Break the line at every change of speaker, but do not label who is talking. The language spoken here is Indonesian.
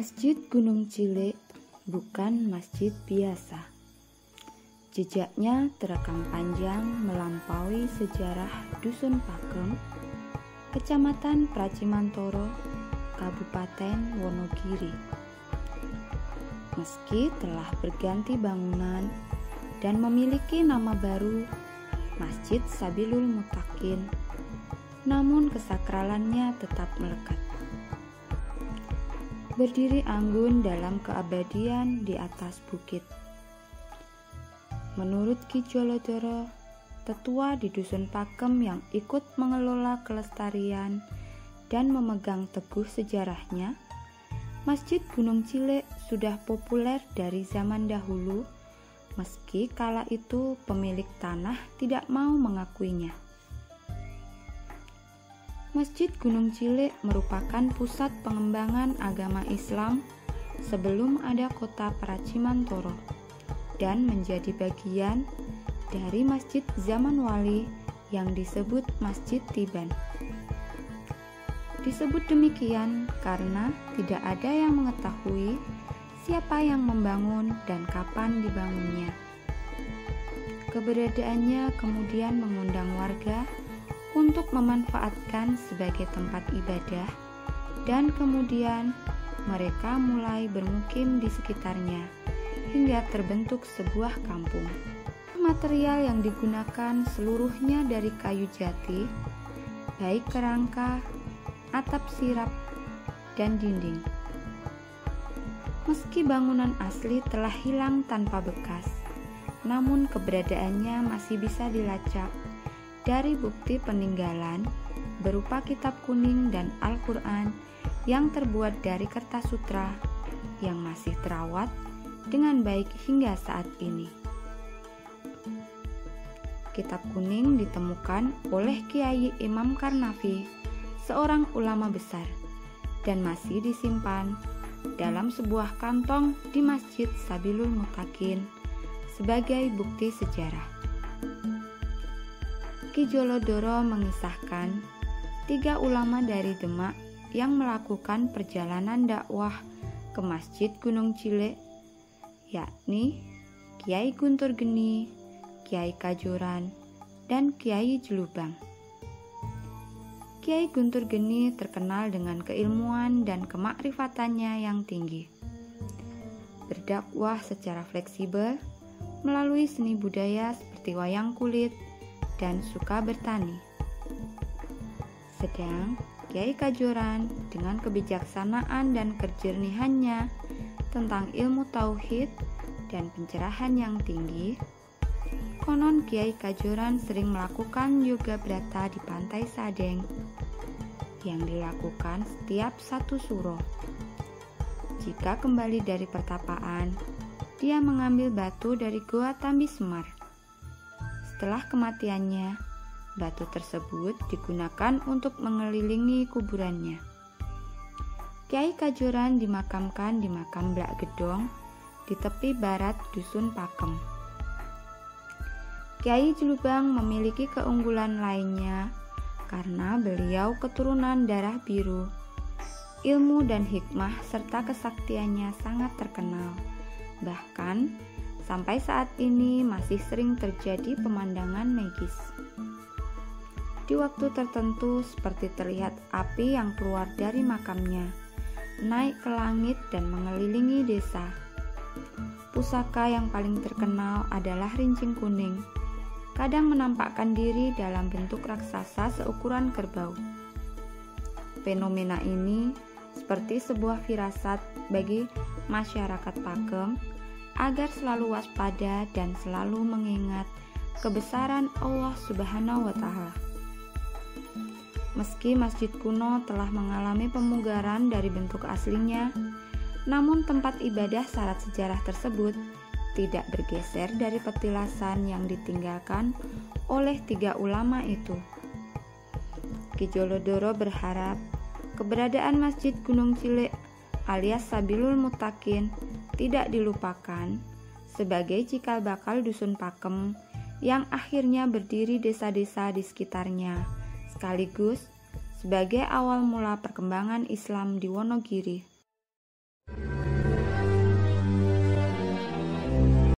Masjid Gunung Cilek bukan masjid biasa. Jejaknya terekam panjang melampaui sejarah Dusun Pakem, Kecamatan Pracimantoro, Kabupaten Wonogiri. Meski telah berganti bangunan dan memiliki nama baru Masjid Sabilul Mutakin, namun kesakralannya tetap melekat. Berdiri anggun dalam keabadian di atas bukit. Menurut Ki Jolodoro, tetua di Dusun Pakem yang ikut mengelola kelestarian dan memegang teguh sejarahnya, Masjid Gunung Cilek sudah populer dari zaman dahulu, meski kala itu pemilik tanah tidak mau mengakuinya. Masjid Gunung Cilek merupakan pusat pengembangan agama Islam sebelum ada kota Pracimantoro dan menjadi bagian dari masjid zaman wali yang disebut Masjid Tiban. Disebut demikian karena tidak ada yang mengetahui siapa yang membangun dan kapan dibangunnya. Keberadaannya kemudian mengundang warga untuk memanfaatkan sebagai tempat ibadah, dan kemudian mereka mulai bermukim di sekitarnya hingga terbentuk sebuah kampung. Material yang digunakan seluruhnya dari kayu jati, baik kerangka, atap sirap, dan dinding. Meski bangunan asli telah hilang tanpa bekas, namun keberadaannya masih bisa dilacak dari bukti peninggalan berupa kitab kuning dan Al-Quran yang terbuat dari kertas sutra yang masih terawat dengan baik hingga saat ini. Kitab kuning ditemukan oleh Kiai Imam Karnavi, seorang ulama besar, dan masih disimpan dalam sebuah kantong di Masjid Sabilul Mutakin sebagai bukti sejarah. Ki Jolodoro mengisahkan 3 ulama dari Demak yang melakukan perjalanan dakwah ke Masjid Gunung Cilek, yakni Kiai Guntur Geni, Kiai Kajoran, dan Kiai Jelubang. Kiai Guntur Geni terkenal dengan keilmuan dan kemakrifatannya yang tinggi. Berdakwah secara fleksibel melalui seni budaya seperti wayang kulit dan suka bertani. Sedang Kiai Kajoran dengan kebijaksanaan dan kejernihannya tentang ilmu tauhid dan pencerahan yang tinggi, konon Kiai Kajoran sering melakukan yoga brata di pantai Sadeng yang dilakukan setiap 1 suro. Jika kembali dari pertapaan, dia mengambil batu dari Goa Tambi Semar. Setelah kematiannya, batu tersebut digunakan untuk mengelilingi kuburannya. Kiai Kajoran dimakamkan di makam Blak Gedong di tepi barat Dusun Pakem. Kiai Jelubang memiliki keunggulan lainnya karena beliau keturunan darah biru. Ilmu dan hikmah serta kesaktiannya sangat terkenal. Bahkan sampai saat ini masih sering terjadi pemandangan magis. Di waktu tertentu seperti terlihat api yang keluar dari makamnya, naik ke langit dan mengelilingi desa. Pusaka yang paling terkenal adalah rincing kuning, kadang menampakkan diri dalam bentuk raksasa seukuran kerbau. Fenomena ini seperti sebuah firasat bagi masyarakat Pakem agar selalu waspada dan selalu mengingat kebesaran Allah Subhanahu wa Ta'ala. Meski masjid kuno telah mengalami pemugaran dari bentuk aslinya, namun tempat ibadah syarat sejarah tersebut tidak bergeser dari petilasan yang ditinggalkan oleh 3 ulama itu. Ki Jolodoro berharap keberadaan Masjid Gunung Cilek alias Sabilul Mutakin tidak dilupakan sebagai cikal bakal Dusun Pakem yang akhirnya berdiri desa-desa di sekitarnya, sekaligus sebagai awal mula perkembangan Islam di Wonogiri.